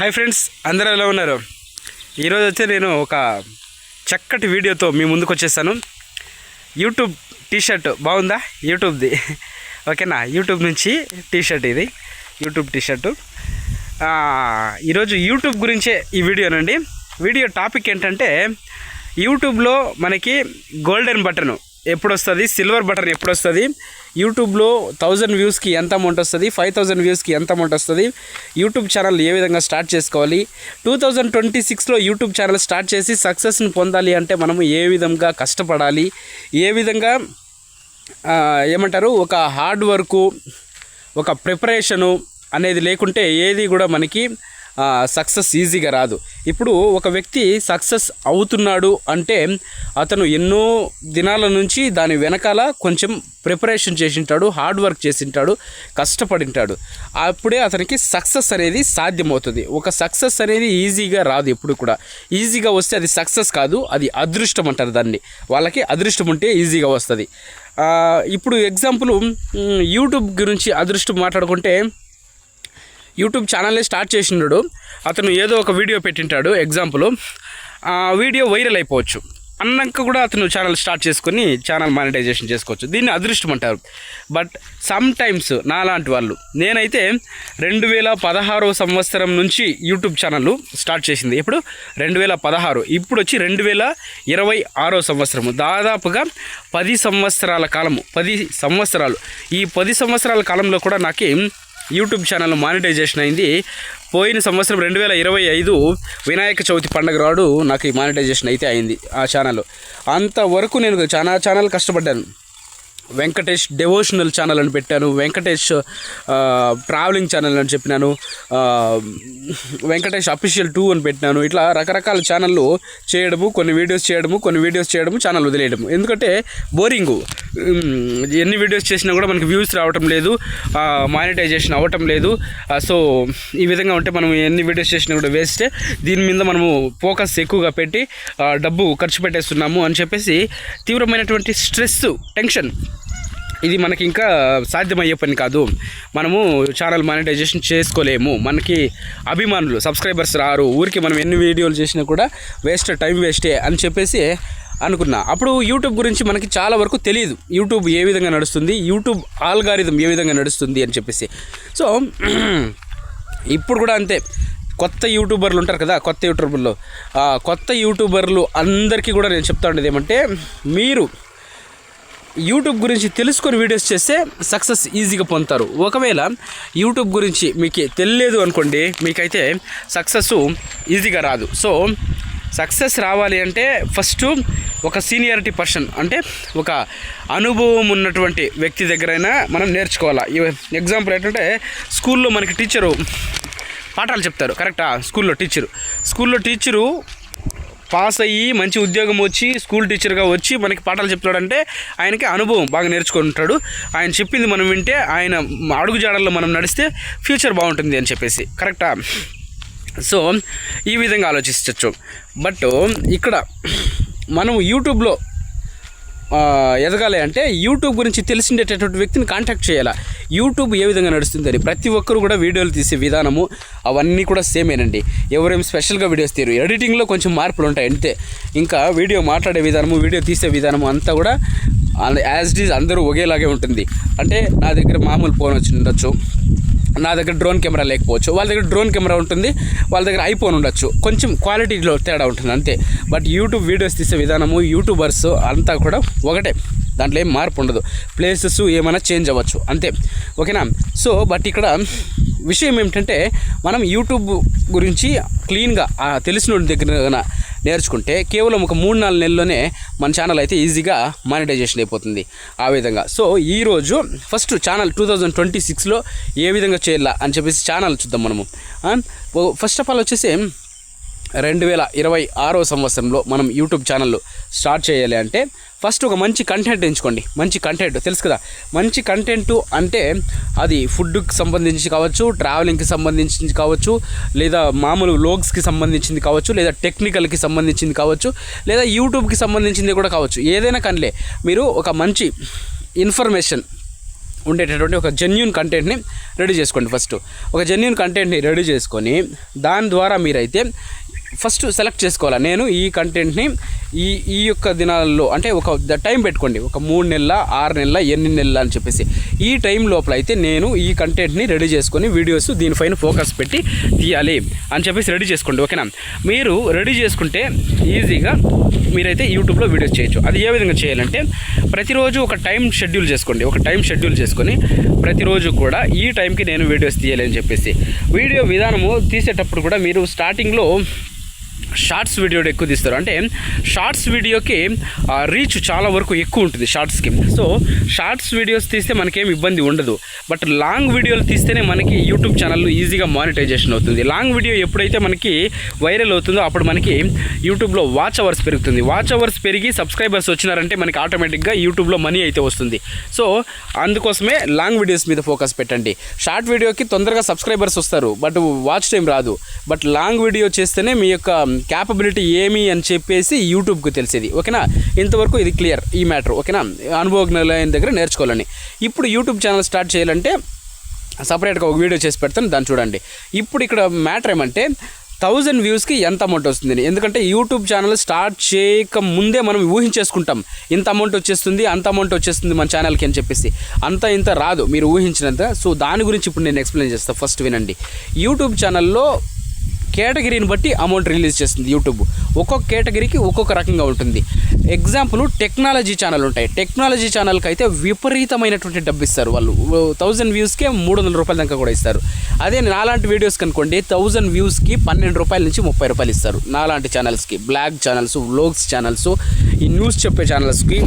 Hi friends, అందరూ ఎలా ఉన్నారు? ఈరోజు వచ్చి నేను ఒక చక్కటి వీడియోతో మీ ముందుకు వచ్చేసాను. యూట్యూబ్ టీషర్ట్ బాగుందా? యూట్యూబ్ది ఓకేనా? యూట్యూబ్ నుంచి టీషర్ట్, ఇది యూట్యూబ్ టీషర్టు. ఈరోజు యూట్యూబ్ గురించే ఈ వీడియోనండి. వీడియో టాపిక్ ఏంటంటే, యూట్యూబ్లో మనకి గోల్డెన్ బటన్ ఎప్పుడు వస్తుంది, సిల్వర్ బటన్ ఎప్పుడు వస్తుంది, యూట్యూబ్లో 1000 వ్యూస్కి ఎంత అమౌంట్ వస్తుంది, 5000 వ్యూస్కి ఎంత అమౌంట్ వస్తుంది, యూట్యూబ్ ఛానల్ ఏ విధంగా స్టార్ట్ చేసుకోవాలి, 2026లో యూట్యూబ్ ఛానల్ స్టార్ట్ చేసి సక్సెస్ని పొందాలి అంటే మనము ఏ విధంగా కష్టపడాలి, ఏ విధంగా ఏమంటారు ఒక హార్డ్ వర్కు, ఒక ప్రిపరేషను అనేది లేకుంటే ఏది కూడా మనకి సక్సెస్ ఈజీగా రాదు. ఇప్పుడు ఒక వ్యక్తి సక్సెస్ అవుతున్నాడు అంటే అతను ఎన్నో దినాల నుంచి దాని వెనకాల కొంచెం ప్రిపరేషన్ చేసింటాడు, హార్డ్ వర్క్ చేసింటాడు, కష్టపడింటాడు. అప్పుడే అతనికి సక్సెస్ అనేది సాధ్యమవుతుంది. ఒక సక్సెస్ అనేది ఈజీగా రాదు. ఎప్పుడు కూడా ఈజీగా వస్తే అది సక్సెస్ కాదు, అది అదృష్టం అంటారు దాన్ని. వాళ్ళకి అదృష్టం ఉంటే ఈజీగా వస్తుంది. ఇప్పుడు ఎగ్జాంపుల్ యూట్యూబ్ గురించి అదృష్టం మాట్లాడుకుంటే, యూట్యూబ్ ఛానల్ని స్టార్ట్ చేసినాడు అతను, ఏదో ఒక వీడియో పెట్టింటాడు. ఎగ్జాంపుల్ ఆ వీడియో వైరల్ అయిపోవచ్చు అన్నాక కూడా అతను ఛానల్ స్టార్ట్ చేసుకొని ఛానల్ మానిటైజేషన్ చేసుకోవచ్చు. దీన్ని అదృష్టం అంటారు. బట్ సమ్ టైమ్స్ నాలాంటి వాళ్ళు, నేనైతే 2016 సంవత్సరం నుంచి యూట్యూబ్ ఛానల్ స్టార్ట్ చేసింది. ఇప్పుడు 2016, ఇప్పుడు వచ్చి 2026 సంవత్సరము. దాదాపుగా 10 సంవత్సరాల కాలము, 10 సంవత్సరాలు. ఈ 10 సంవత్సరాల కాలంలో కూడా నాకు యూట్యూబ్ ఛానల్ మానిటైజేషన్ అయింది. పోయిన సంవత్సరం 2025 వినాయక చవితి పండుగ రాడు నాకు ఈ మానిటైజేషన్ అయితే అయింది ఆ ఛానల్. అంతవరకు నేను చాలా ఛానల్ కష్టపడ్డాను. వెంకటేష్ డివోషనల్ ఛానల్ అని పెట్టాను, వెంకటేష్ ట్రావెలింగ్ ఛానల్ అని చెప్పినాను, వెంకటేష్ అఫీషియల్ 2 అని పెట్టినాను. ఇట్లా రకరకాల ఛానళ్ళు చేయడము, కొన్ని వీడియోస్ చేయడము, ఛానల్ వదిలేయడము. ఎందుకంటే బోరింగు. ఎన్ని వీడియోస్ చేసినా కూడా మనకి వ్యూస్ రావటం లేదు, మానిటైజేషన్ అవ్వటం లేదు. సో ఈ విధంగా ఉంటే మనం ఎన్ని వీడియోస్ చేసినా కూడా వేస్టే. దీని మీద మనము ఫోకస్ ఎక్కువగా పెట్టి డబ్బు ఖర్చు పెట్టేస్తున్నాము అని చెప్పేసి తీవ్రమైనటువంటి స్ట్రెస్, టెన్షన్, ఇది మనకి ఇంకా సాధ్యమయ్యే పని కాదు. మనము ఛానల్ మానిటైజేషన్ చేసుకోలేము. మనకి అభిమానులు, సబ్స్క్రైబర్స్ రారు. ఊరికి మనం ఎన్ని వీడియోలు చేసినా కూడా టైం వేస్టే అని చెప్పేసి అనుకున్నా. అప్పుడు యూట్యూబ్ గురించి మనకి చాలా వరకు తెలియదు. యూట్యూబ్ ఏ విధంగా నడుస్తుంది, యూట్యూబ్ ఆల్గారిథం ఏ విధంగా నడుస్తుంది అని చెప్పేసి. సో ఇప్పుడు కూడా అంతే. కొత్త యూట్యూబర్లు ఉంటారు కదా, కొత్త యూట్యూబర్లు అందరికీ కూడా నేను చెప్తా ఉండేది ఏమంటే, మీరు యూట్యూబ్ గురించి తెలుసుకొని వీడియోస్ చేస్తే సక్సెస్ ఈజీగా పొందుతారు. ఒకవేళ యూట్యూబ్ గురించి మీకు తెలియలేదు అనుకోండి, మీకైతే సక్సెస్ ఈజీగా రాదు. సో సక్సెస్ రావాలి అంటే ఫస్ట్ ఒక సీనియారిటీ పర్సన్, అంటే ఒక అనుభవం ఉన్నటువంటి వ్యక్తి దగ్గరైనా మనం నేర్చుకోవాలి. ఎగ్జాంపుల్ ఏంటంటే, స్కూల్లో మనకి టీచరు పాఠాలు చెప్తారు, కరెక్టా? స్కూల్లో టీచరు పాస్ అయ్యి మంచి ఉద్యోగం వచ్చి స్కూల్ టీచర్గా వచ్చి మనకి పాఠాలు చెప్తాడంటే ఆయనకి అనుభవం బాగా నేర్చుకుంటాడు. ఆయన చెప్పింది మనం వింటే, ఆయన అడుగుజాడల్లో మనం నడిస్తే ఫ్యూచర్ బాగుంటుంది అని చెప్పేసి, కరెక్టా? సో ఈ విధంగా ఆలోచించవచ్చు. బట్ ఇక్కడ మనం యూట్యూబ్లో ఎదగాలి అంటే యూట్యూబ్ గురించి తెలిసిండేటటువంటి వ్యక్తిని కాంటాక్ట్ చేయాలి. యూట్యూబ్ ఏ విధంగా నడుస్తుందని ప్రతి ఒక్కరు కూడా వీడియోలు తీసే విధానము అవన్నీ కూడా సేమేనండి. ఎవరేం స్పెషల్గా వీడియోస్ తీరు, ఎడిటింగ్లో కొంచెం మార్పులు ఉంటాయి అంతే. ఇంకా వీడియో మాట్లాడే విధానము, వీడియో తీసే విధానము అంతా కూడా యాజ్ ఇట్ ఈజ్ అందరూ ఒకేలాగే ఉంటుంది. అంటే నా దగ్గర మామూలు ఫోన్ వచ్చి ఉండొచ్చు, నా దగ్గర డ్రోన్ కెమెరా లేకపోవచ్చు, వాళ్ళ దగ్గర డ్రోన్ కెమెరా ఉంటుంది, వాళ్ళ దగ్గర ఐఫోన్ ఉండొచ్చు, కొంచెం క్వాలిటీలో తేడా ఉంటుంది అంతే. బట్ యూట్యూబ్ వీడియోస్ తీసే విధానము, యూట్యూబర్స్ అంతా కూడా ఒకటే, దాంట్లో ఏం మార్పు ఉండదు. ప్లేసెస్ ఏమైనా చేంజ్ అవ్వచ్చు అంతే, ఓకేనా? సో బట్ ఇక్కడ విషయం ఏమిటంటే, మనం యూట్యూబ్ గురించి క్లీన్గా తెలిసిన దగ్గర నేర్చుకుంటే కేవలం ఒక 3-4 నెలల్లోనే మన ఛానల్ అయితే ఈజీగా మానిటైజేషన్ అయిపోతుంది ఆ విధంగా. సో ఈరోజు ఫస్ట్ ఛానల్ 2026లో ఏ విధంగా చేయాలా అని చెప్పేసి ఛానల్ చూద్దాం మనము. ఫస్ట్ ఆఫ్ ఆల్ వచ్చేసి 2026 సంవత్సరంలో మనం యూట్యూబ్ ఛానల్ స్టార్ట్ చేయాలి అంటే ఫస్ట్ ఒక మంచి కంటెంట్ ఎంచుకోండి. మంచి కంటెంట్ తెలుసు కదా, మంచి కంటెంట్ అంటే అది ఫుడ్కి సంబంధించి కావచ్చు, ట్రావెలింగ్కి సంబంధించింది కావచ్చు, లేదా మామూలు వ్లాగ్స్కి సంబంధించింది కావచ్చు, లేదా టెక్నికల్కి సంబంధించింది కావచ్చు, లేదా యూట్యూబ్కి సంబంధించింది కూడా కావచ్చు. ఏదైనా కానీ మీరు ఒక మంచి ఇన్ఫర్మేషన్ ఉండేటటువంటి ఒక జెన్యూన్ కంటెంట్ని రెడీ చేసుకోండి. ఫస్ట్ ఒక జెన్యూన్ కంటెంట్ని రెడీ చేసుకొని దాని ద్వారా మీరైతే ఫస్ట్ సెలెక్ట్ చేసుకోవాలి. నేను ఈ కంటెంట్ని ఈ యొక్క దినాల్లో అంటే ఒక టైం పెట్టుకోండి, ఒక 3 నెలల 6 నెలల 8 నెలల అని చెప్పేసి ఈ టైం లోపల అయితే నేను ఈ కంటెంట్ని రెడీ చేసుకొని వీడియోస్ దీనిపైన ఫోకస్ పెట్టి తీయాలి అని చెప్పేసి రెడీ చేసుకోండి. ఓకేనా? మీరు రెడీ చేసుకుంటే ఈజీగా మీరైతే యూట్యూబ్లో వీడియోస్ చేయొచ్చు. అది ఏ విధంగా చేయాలంటే ప్రతిరోజు ఒక టైం షెడ్యూల్ చేసుకోండి. ఒక టైం షెడ్యూల్ చేసుకొని ప్రతిరోజు కూడా ఈ టైంకి నేను వీడియోస్ తీయాలి అని చెప్పేసి వీడియో విధానము తీసేటప్పుడు కూడా మీరు స్టార్టింగ్లో షార్ట్స్ వీడియో ఎక్కువ తీస్తారు. అంటే షార్ట్స్ వీడియోకి రీచ్ చాలా వరకు ఎక్కువ ఉంటుంది షార్ట్స్కి. సో షార్ట్స్ వీడియోస్ తీస్తే మనకేం ఇబ్బంది ఉండదు. బట్ లాంగ్ వీడియోలు తీస్తేనే మనకి యూట్యూబ్ ఛానల్ ఈజీగా మానిటైజేషన్ అవుతుంది. లాంగ్ వీడియో ఎప్పుడైతే మనకి వైరల్ అవుతుందో అప్పుడు మనకి యూట్యూబ్లో వాచ్ అవర్స్ పెరుగుతుంది. వాచ్ అవర్స్ పెరిగి సబ్స్క్రైబర్స్ వచ్చినారంటే మనకి ఆటోమేటిక్గా యూట్యూబ్లో మనీ అయితే వస్తుంది. సో అందుకోసమే లాంగ్ వీడియోస్ మీద ఫోకస్ పెట్టండి. షార్ట్ వీడియోకి తొందరగా సబ్స్క్రైబర్స్ వస్తారు, బట్ వాచ్ టైం రాదు. బట్ లాంగ్ వీడియో చేస్తేనే మీ యొక్క క్యాపబిలిటీ ఏమి అని చెప్పేసి యూట్యూబ్కు తెలిసేది. ఓకేనా? ఇంతవరకు ఇది క్లియర్ ఈ మ్యాటర్. ఓకేనా? అనుభవజ్ఞులైన దగ్గర నేర్చుకోవాలని. ఇప్పుడు యూట్యూబ్ ఛానల్ స్టార్ట్ చేయాలంటే సపరేట్గా ఒక వీడియో చేసి పెడతాను, దాన్ని చూడండి. ఇప్పుడు ఇక్కడ మ్యాటర్ ఏమంటే 1000 వ్యూస్కి ఎంత అమౌంట్ వస్తుంది. ఎందుకంటే యూట్యూబ్ ఛానల్ స్టార్ట్ చేయక ముందే మనం ఊహించేసుకుంటాం, ఇంత అమౌంట్ వచ్చేస్తుంది, అంత అమౌంట్ వచ్చేస్తుంది మన ఛానల్కి అని చెప్పేసి. అంత ఇంత రాదు మీరు ఊహించినంత. సో దాని గురించి ఇప్పుడు నేను ఎక్స్ప్లెయిన్ చేస్తాను. ఫస్ట్ వినండి. యూట్యూబ్ ఛానల్లో కేటగిరీని బట్టి అమౌంట్ రిలీజ్ చేస్తుంది యూట్యూబ్. ఒక్కొక్క కేటగిరీకి ఒక్కొక్క రకంగా ఉంటుంది. ఎగ్జాంపుల్ టెక్నాలజీ ఛానల్ ఉంటాయి. టెక్నాలజీ ఛానల్కి అయితే విపరీతమైనటువంటి డబ్బు ఇస్తారు వాళ్ళు. 1000 వ్యూస్కే 300 రూపాయల దాకా కూడా ఇస్తారు. అదే నాలాంటి వీడియోస్కి అనుకోండి 1000 వ్యూస్కి 12 రూపాయల నుంచి 30 రూపాయలు ఇస్తారు. నాలాంటి ఛానల్స్కి, బ్లాగ్ ఛానల్స్, వ్లాగ్స్ ఛానల్స్, ఈ న్యూస్ చెప్పే ఛానల్స్కి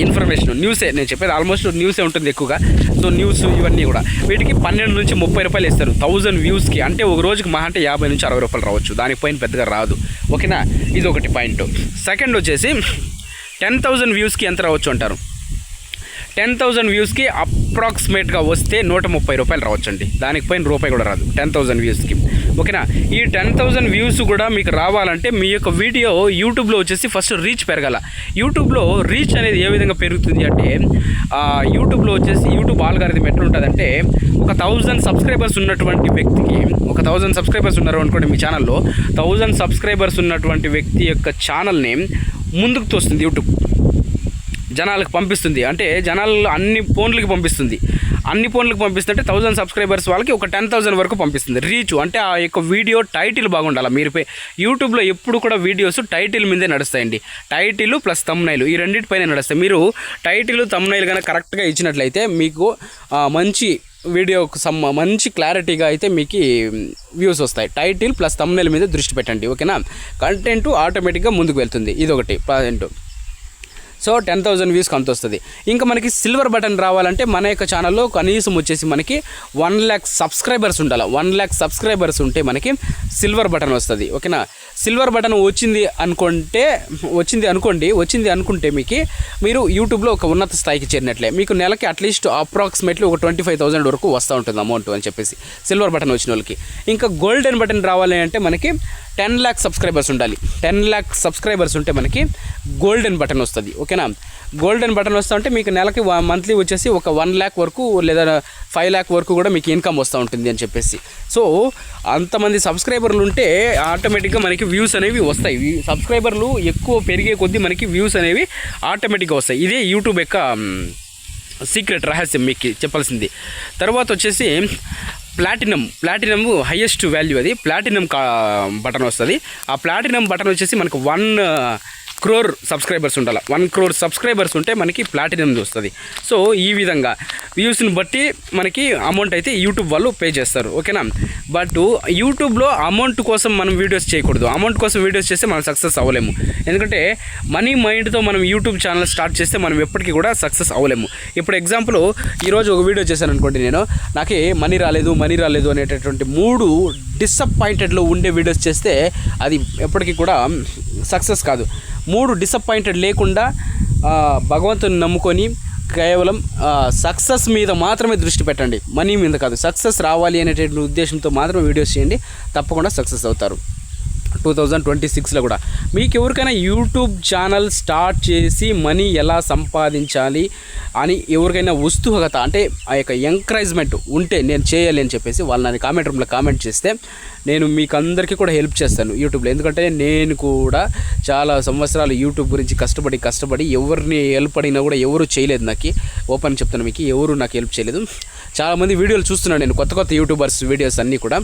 ఇన్ఫర్మేషన్ న్యూసే నేను చెప్పేది ఆల్మోస్ట్ న్యూసే ఉంటుంది ఎక్కువగా. సో న్యూస్ ఇవన్నీ కూడా వీటికి 12 నుంచి 30 రూపాయలు ఇస్తారు 1000 వ్యూస్కి. అంటే ఒక రోజుకి మహా అంటే 50 నుంచి 60 రూపాయలు రావచ్చు, దానిపైన పెద్దగా రాదు. ఓకేనా? ఇది ఒకటి పాయింట్. సెకండ్ వచ్చేసి 10,000 వ్యూస్కి ఎంత రావచ్చు అంటారు. 10,000 వ్యూస్కి అప్రాక్సిమేట్గా వస్తే 130 రూపాయలు రావచ్చు అండి. దానికి పైన రూపాయి కూడా రాదు 10,000 వ్యూస్కి. ఓకేనా? ఈ 10,000 వ్యూస్ కూడా మీకు రావాలంటే మీ యొక్క వీడియో యూట్యూబ్లో వచ్చేసి ఫస్ట్ రీచ్ పెరగాల. యూట్యూబ్లో రీచ్ అనేది ఏ విధంగా పెరుగుతుంది అంటే యూట్యూబ్లో వచ్చేసి యూట్యూబ్ ఆల్గారిథం ఎట్లా ఉంటుందంటే ఒక 1000 సబ్స్క్రైబర్స్ ఉన్నటువంటి వ్యక్తికి, ఒక 1000 సబ్స్క్రైబర్స్ ఉన్నారు అనుకోండి మీ ఛానల్లో, 1000 సబ్స్క్రైబర్స్ ఉన్నటువంటి వ్యక్తి యొక్క ఛానల్ని ముందుకు తోస్తుంది యూట్యూబ్, జనాలకు పంపిస్తుంది. అంటే జనాలు అన్ని ఫోన్లకి పంపిస్తుంది. అన్ని ఫోన్లకు పంపిస్తుంటే 1000 సబ్స్క్రైబర్స్ వాళ్ళకి ఒక 10,000 వరకు పంపిస్తుంది రీచ్. అంటే ఆ యొక్క వీడియో టైటిల్ బాగుండాలి. మీరు యూట్యూబ్లో ఎప్పుడు కూడా వీడియోస్ టైటిల్ మీదే నడుస్తాయండి. టైటిల్ ప్లస్ థంబ్నెయిల్ ఈ రెండింటిపైన నడుస్తాయి. మీరు టైటిల్ థంబ్నెయిల్ కనుక కరెక్ట్గా ఇచ్చినట్లయితే మీకు మంచి వీడియోకు మంచి క్లారిటీగా అయితే మీకు వ్యూస్ వస్తాయి. టైటిల్ ప్లస్ థంబ్నెయిల్ మీద దృష్టి పెట్టండి. ఓకేనా? కంటెంట్ ఆటోమేటిక్గా ముందుకు వెళ్తుంది. ఇదొకటి పాయింట్. సో 10,000 వ్యూస్కి అంత వస్తుంది. ఇంకా మనకి సిల్వర్ బటన్ రావాలంటే మన యొక్క ఛానల్లో కనీసం వచ్చేసి మనకి 1 lakh సబ్స్క్రైబర్స్ ఉండాలి. 1 lakh సబ్స్క్రైబర్స్ ఉంటే మనకి సిల్వర్ బటన్ వస్తుంది. ఓకేనా? సిల్వర్ బటన్ వచ్చింది అనుకుంటే మీకు మీరు యూట్యూబ్లో ఒక ఉన్నత స్థాయికి చేరినట్లే. మీకు నెలకి అట్లీస్ట్ అప్రాక్సిమేట్లీ ఒక 25,000 వరకు వస్తూ ఉంటుంది అమౌంట్ అని చెప్పేసి సిల్వర్ బటన్ వచ్చిన వాళ్ళకి. ఇంకా గోల్డెన్ బటన్ రావాలి అంటే మనకి 10 lakh సబ్స్క్రైబర్స్ ఉండాలి. 10 lakh సబ్స్క్రైబర్స్ ఉంటే మనకి గోల్డెన్ బటన్ వస్తుంది. ఓకేనా? గోల్డెన్ బటన్ వస్తూ ఉంటే మీకు నెలకి మంత్లీ వచ్చేసి ఒక 1 lakh వరకు లేదా 5 lakh వరకు కూడా మీకు ఇన్కమ్ వస్తూ ఉంటుంది అని చెప్పేసి. సో అంతమంది సబ్స్క్రైబర్లు ఉంటే ఆటోమేటిక్గా మనకి వ్యూస్ అనేవి వస్తాయి. సబ్స్క్రైబర్లు ఎక్కువ పెరిగే కొద్దీ మనకి వ్యూస్ అనేవి ఆటోమేటిక్గా వస్తాయి. ఇదే యూట్యూబ్ యొక్క సీక్రెట్ రహస్యం మీకు చెప్పాల్సింది. తర్వాత వచ్చేసి ప్లాటినం హైయెస్ట్ వాల్యూ, అది ప్లాటినం బటన్ వస్తుంది. ఆ ప్లాటినం బటన్ వచ్చేసి మనకు 1 crore సబ్స్క్రైబర్స్ ఉండాలి. 1 crore సబ్స్క్రైబర్స్ ఉంటే మనకి ప్లాటినం వస్తుంది. సో ఈ విధంగా వ్యూస్ని బట్టి మనకి అమౌంట్ అయితే యూట్యూబ్ వాళ్ళు పే చేస్తారు. ఓకేనా? బట్ యూట్యూబ్లో అమౌంట్ కోసం మనం వీడియోస్ చేయకూడదు. అమౌంట్ కోసం వీడియోస్ చేస్తే మనం సక్సెస్ అవ్వలేము. ఎందుకంటే మనీ మైండ్తో మనం యూట్యూబ్ ఛానల్ స్టార్ట్ చేస్తే మనం ఎప్పటికీ కూడా సక్సెస్ అవ్వలేము. ఇప్పుడు ఎగ్జాంపుల్ ఈరోజు ఒక వీడియో చేశాను అనుకోండి, నేను నాకే మనీ రాలేదు అనేటటువంటి 3 డిసప్పాయింటెడ్లో ఉండే వీడియోస్ చేస్తే అది ఎప్పటికీ కూడా సక్సెస్ కాదు. 3 డిసప్పాయింటెడ్ లేకుండా భగవంతుని నమ్ముకొని కేవలం సక్సెస్ మీద మాత్రమే దృష్టి పెట్టండి, మనీ మీద కాదు. సక్సెస్ రావాలి అనేటువంటి ఉద్దేశంతో మాత్రమే వీడియోస్ చేయండి, తప్పకుండా సక్సెస్ అవుతారు. 2026లో కూడా. మీకు ఎవరికైనా యూట్యూబ్ ఛానల్ స్టార్ట్ చేసి మనీ ఎలా సంపాదించాలి అని ఎవరికైనా ఉత్సుకత అంటే ఆ యొక్క ఎంకరేజ్మెంట్ ఉంటే నేను చేయాలి అని చెప్పేసి వాళ్ళు నన్ను కామెంట్ రూమ్లో కామెంట్ చేస్తే నేను మీకు అందరికీ కూడా హెల్ప్ చేస్తాను యూట్యూబ్లో. ఎందుకంటే నేను కూడా చాలా సంవత్సరాలు యూట్యూబ్ గురించి కష్టపడి ఎవరిని హెల్ప్ అడిగినా కూడా ఎవరు చేయలేదు. నాకు ఓపెన్ చెప్తాను, మీకు ఎవరు నాకు హెల్ప్ చేయలేదు. చాలామంది వీడియోలు చూస్తున్నాను నేను, కొత్త యూట్యూబర్స్ వీడియోస్ అన్నీ కూడా,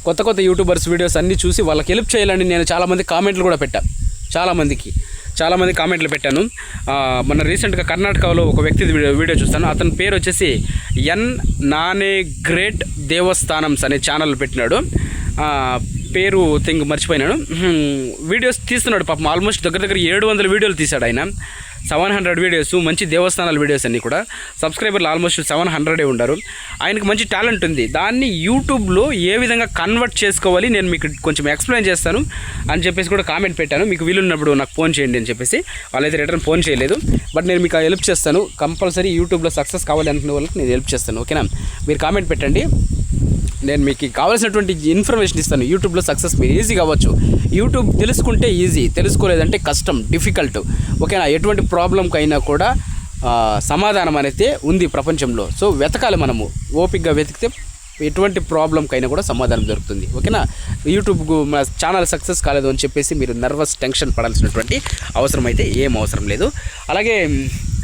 కొత్త యూట్యూబర్స్ వీడియోస్ అన్నీ చూసి వాళ్ళకి హెల్ప్ చేయాలని నేను చాలామంది కామెంట్లు కూడా పెట్టాను. చాలామంది కామెంట్లు పెట్టాను. మన రీసెంట్గా కర్ణాటకలో ఒక వ్యక్తి వీడియో చూస్తాను. అతని పేరు వచ్చేసి ఎన్ నానే గ్రేట్ దేవస్థానమ్స్ అనే ఛానల్ పెట్టినాడు. పేరు మర్చిపోయినాను. వీడియోస్ తీస్తున్నాడు పాపం. ఆల్మోస్ట్ దగ్గర 700 వీడియోలు తీశాడు ఆయన. 700 వీడియోస్, మంచి దేవస్థానాల వీడియోస్ అన్నీ కూడా. సబ్స్క్రైబర్లు ఆల్మోస్ట్ 700 ఉన్నారు. ఆయనకు మంచి టాలెంట్ ఉంది. దాన్ని యూట్యూబ్లో ఏ విధంగా కన్వర్ట్ చేసుకోవాలి నేను మీకు కొంచెం ఎక్స్ప్లెయిన్ చేస్తాను అని చెప్పేసి కూడా కామెంట్ పెట్టాను. మీకు వీలున్నప్పుడు నాకు ఫోన్ చేయండి అని చెప్పేసి. వాళ్ళైతే రిటర్న్ ఫోన్ చేయలేదు. బట్ నేను మీకు హెల్ప్ చేస్తాను. కంపల్సరీ యూట్యూబ్లో సక్సెస్ కావాలి అనుకునే వాళ్ళకి నేను హెల్ప్ చేస్తాను. ఓకేనా? మీరు కామెంట్ పెట్టండి, నేను మీకు కావాల్సినటువంటి ఇన్ఫర్మేషన్ ఇస్తాను. యూట్యూబ్లో సక్సెస్ మీరు ఈజీగా అవ్వచ్చు. యూట్యూబ్ తెలుసుకుంటే ఈజీ, తెలుసుకోలేదంటే కష్టం, డిఫికల్ట్. ఓకేనా? ఎటువంటి ప్రాబ్లంకి అయినా కూడా సమాధానం అనేది ఉంది ప్రపంచంలో. సో వెతకాలి, మనము ఓపికగా వెతికితే ఎటువంటి ప్రాబ్లంకైనా కూడా సమాధానం దొరుకుతుంది. ఓకేనా? యూట్యూబ్కు మన ఛానల్ సక్సెస్ కాలేదు అని చెప్పేసి మీరు నర్వస్ టెన్షన్ పడాల్సినటువంటి అవసరం అయితే ఏం అవసరం లేదు. అలాగే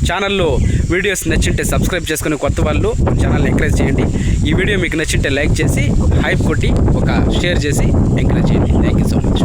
ఛానల్లో వీడియోస్ నచ్చింటే సబ్స్క్రైబ్ చేసుకుని కొత్త వాళ్ళు ఛానల్ని ఎంకరేజ్ చేయండి. ఈ వీడియో మీకు నచ్చింటే లైక్ చేసి హైప్ కొట్టి ఒక షేర్ చేసి ఎంకరేజ్ చేయండి. Thank you so much.